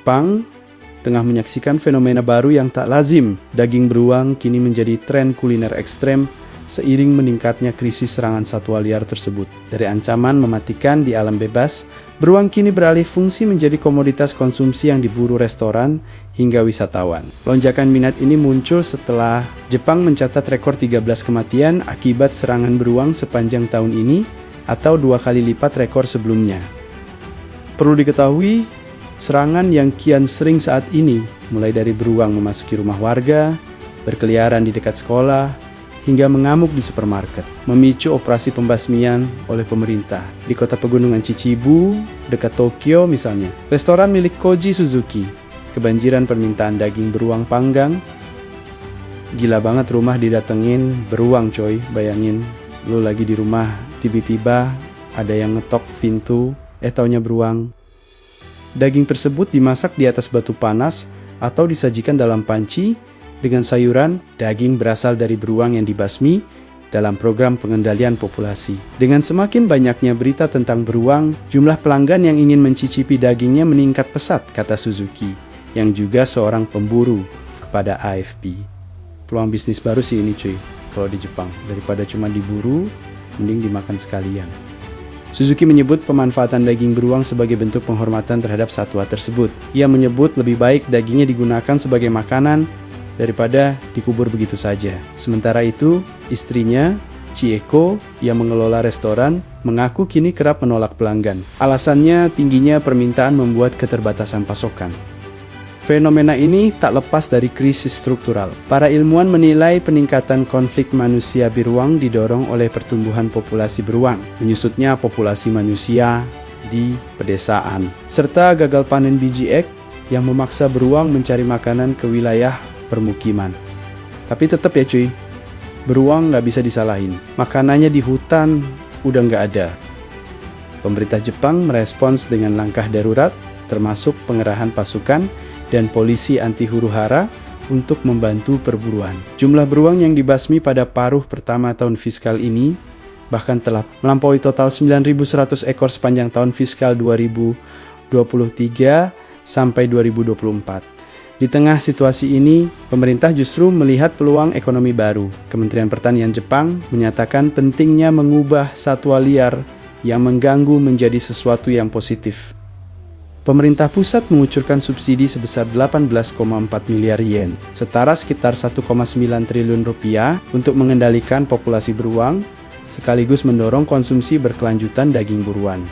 Jepang tengah menyaksikan fenomena baru yang tak lazim. Daging beruang kini menjadi tren kuliner ekstrem seiring meningkatnya krisis serangan satwa liar tersebut. Dari ancaman mematikan di alam bebas, beruang kini beralih fungsi menjadi komoditas konsumsi yang diburu restoran hingga wisatawan. Lonjakan minat ini muncul setelah Jepang mencatat rekor 13 kematian akibat serangan beruang sepanjang tahun ini, atau 2 kali lipat rekor sebelumnya. Perlu diketahui, serangan yang kian sering saat ini, mulai dari beruang memasuki rumah warga, berkeliaran di dekat sekolah, hingga mengamuk di supermarket, memicu operasi pembasmian oleh pemerintah. Di kota pegunungan Chichibu, dekat Tokyo misalnya, restoran milik Koji Suzuki kebanjiran permintaan daging beruang panggang. Gila banget rumah didatengin beruang coy, bayangin. Lu lagi di rumah, tiba-tiba ada yang ngetok pintu, taunya beruang. Daging tersebut dimasak di atas batu panas atau disajikan dalam panci dengan sayuran. Daging berasal dari beruang yang dibasmi dalam program pengendalian populasi. Dengan semakin banyaknya berita tentang beruang, jumlah pelanggan yang ingin mencicipi dagingnya meningkat pesat, kata Suzuki, yang juga seorang pemburu, kepada AFP. Peluang bisnis baru sih ini cuy, kalau di Jepang. Daripada cuma diburu, mending dimakan sekalian. Suzuki menyebut pemanfaatan daging beruang sebagai bentuk penghormatan terhadap satwa tersebut. Ia menyebut lebih baik dagingnya digunakan sebagai makanan daripada dikubur begitu saja. Sementara itu, istrinya, Chieko, yang mengelola restoran, mengaku kini kerap menolak pelanggan. Alasannya tingginya permintaan membuat keterbatasan pasokan. Fenomena ini tak lepas dari krisis struktural. Para ilmuwan menilai peningkatan konflik manusia beruang didorong oleh pertumbuhan populasi beruang, menyusutnya populasi manusia di pedesaan, serta gagal panen biji ek yang memaksa beruang mencari makanan ke wilayah permukiman. Tapi tetap ya cuy, beruang nggak bisa disalahin. Makanannya di hutan udah nggak ada. Pemerintah Jepang merespons dengan langkah darurat, termasuk pengerahan pasukan dan polisi anti huru-hara untuk membantu perburuan. Jumlah beruang yang dibasmi pada paruh pertama tahun fiskal ini bahkan telah melampaui total 9.100 ekor sepanjang tahun fiskal 2023 sampai 2024. Di tengah situasi ini, pemerintah justru melihat peluang ekonomi baru. Kementerian Pertanian Jepang menyatakan pentingnya mengubah satwa liar yang mengganggu menjadi sesuatu yang positif. Pemerintah pusat mengucurkan subsidi sebesar 18,4 miliar yen, setara sekitar 1,9 triliun rupiah untuk mengendalikan populasi beruang, sekaligus mendorong konsumsi berkelanjutan daging buruan.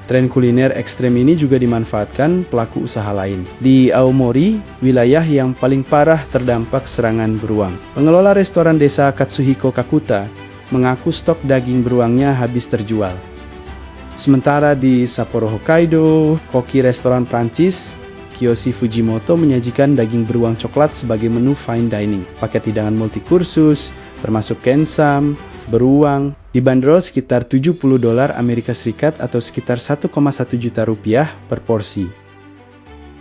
Tren kuliner ekstrem ini juga dimanfaatkan pelaku usaha lain. Di Aomori, wilayah yang paling parah terdampak serangan beruang, pengelola restoran desa Katsuhiko Kakuta mengaku stok daging beruangnya habis terjual. Sementara di Sapporo, Hokkaido, koki restoran Prancis, Kiyoshi Fujimoto menyajikan daging beruang coklat sebagai menu fine dining. Paket hidangan multikursus, termasuk kensam, beruang, dibanderol sekitar $70 Amerika Serikat atau sekitar 1,1 juta rupiah per porsi.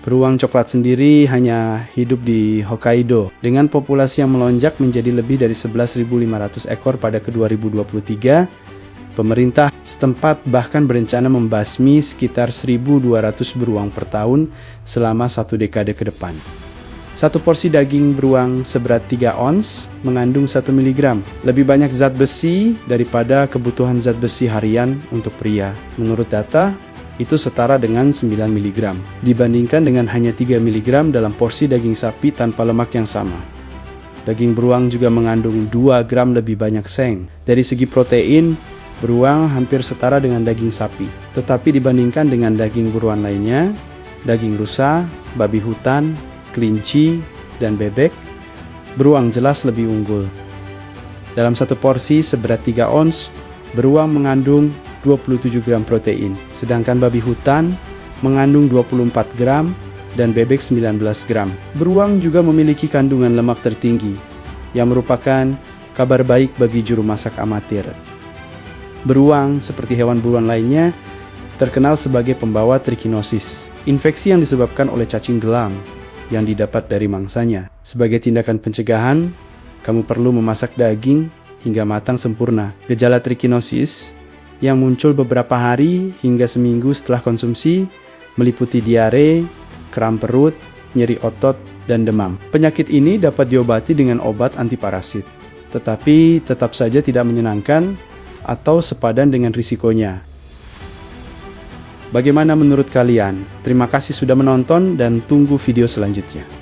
Beruang coklat sendiri hanya hidup di Hokkaido, dengan populasi yang melonjak menjadi lebih dari 11.500 ekor pada ke-2023. Pemerintah setempat bahkan berencana membasmi sekitar 1.200 beruang per tahun selama 1 dekade ke depan. Satu porsi daging beruang seberat 3 ons mengandung 1 mg, lebih banyak zat besi daripada kebutuhan zat besi harian untuk pria. Menurut data, itu setara dengan 9 mg, dibandingkan dengan hanya 3 mg dalam porsi daging sapi tanpa lemak yang sama. Daging beruang juga mengandung 2 gram lebih banyak seng. Dari segi protein, beruang hampir setara dengan daging sapi. Tetapi dibandingkan dengan daging buruan lainnya, daging rusa, babi hutan, kelinci, dan bebek, beruang jelas lebih unggul. Dalam satu porsi seberat 3 ons, beruang mengandung 27 gram protein, sedangkan babi hutan mengandung 24 gram dan bebek 19 gram. Beruang juga memiliki kandungan lemak tertinggi, yang merupakan kabar baik bagi juru masak amatir. Beruang, seperti hewan buruan lainnya, terkenal sebagai pembawa trikinosis, infeksi yang disebabkan oleh cacing gelang yang didapat dari mangsanya. Sebagai tindakan pencegahan, kamu perlu memasak daging hingga matang sempurna. Gejala trikinosis yang muncul beberapa hari hingga seminggu setelah konsumsi meliputi diare, kram perut, nyeri otot, dan demam. Penyakit ini dapat diobati dengan obat antiparasit, tetapi tetap saja tidak menyenangkan atau sepadan dengan risikonya. Bagaimana menurut kalian? Terima kasih sudah menonton dan tunggu video selanjutnya.